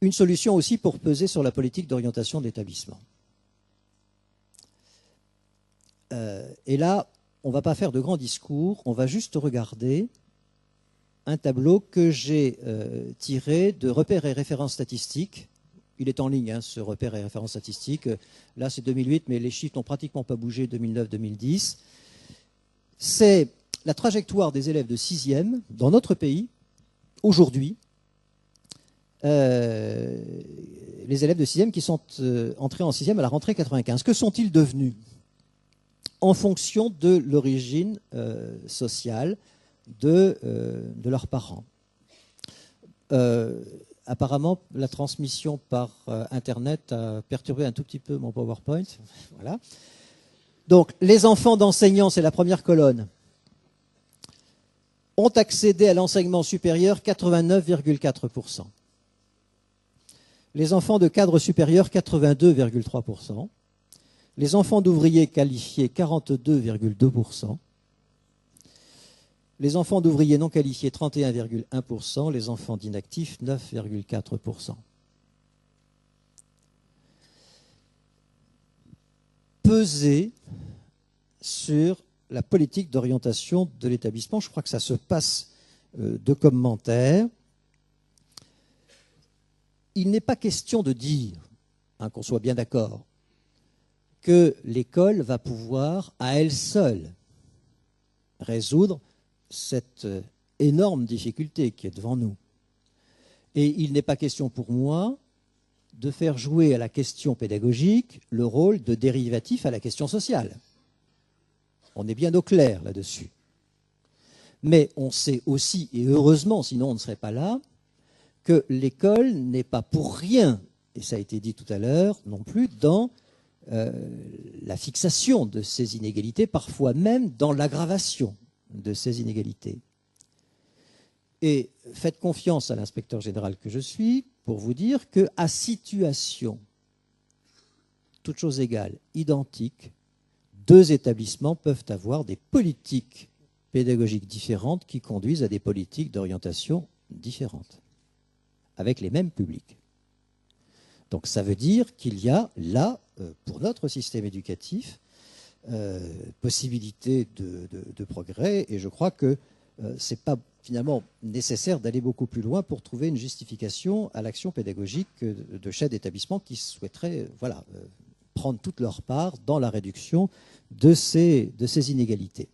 une solution aussi pour peser sur la politique d'orientation de l'établissement. Et là, on ne va pas faire de grands discours, on va juste regarder un tableau que j'ai tiré de repères et références statistiques. Il est en ligne, hein, ce repère et références statistiques. Là, c'est 2008, mais les chiffres n'ont pratiquement pas bougé 2009-2010. C'est la trajectoire des élèves de 6e dans notre pays, aujourd'hui. Les élèves de 6e qui sont entrés en 6e à la rentrée 95. Que sont-ils devenus en fonction de l'origine sociale de leurs parents? Apparemment, la transmission par Internet a perturbé un tout petit peu mon PowerPoint. Voilà. Donc, les enfants d'enseignants, c'est la première colonne, ont accédé à l'enseignement supérieur 89,4%. Les enfants de cadre supérieur, 82,3%. Les enfants d'ouvriers qualifiés, 42,2%. Les enfants d'ouvriers non qualifiés, 31,1%. Les enfants d'inactifs, 9,4%. Peser sur la politique d'orientation de l'établissement, je crois que ça se passe de commentaires. Il n'est pas question de dire, hein, qu'on soit bien d'accord, que l'école va pouvoir, à elle seule, résoudre cette énorme difficulté qui est devant nous. Et il n'est pas question pour moi de faire jouer à la question pédagogique le rôle de dérivatif à la question sociale. On est bien au clair là-dessus. Mais on sait aussi, et heureusement, sinon on ne serait pas là, que l'école n'est pas pour rien, et ça a été dit tout à l'heure non plus, dans la fixation de ces inégalités, parfois même dans l'aggravation de ces inégalités. Et faites confiance à l'inspecteur général que je suis pour vous dire qu'à situation, toutes choses égales, identiques, deux établissements peuvent avoir des politiques pédagogiques différentes qui conduisent à des politiques d'orientation différentes, avec les mêmes publics. Donc ça veut dire qu'il y a là, pour notre système éducatif, possibilité de progrès, et je crois que ce n'est pas finalement nécessaire d'aller beaucoup plus loin pour trouver une justification à l'action pédagogique de chefs d'établissement qui souhaiteraient prendre toute leur part dans la réduction de ces inégalités.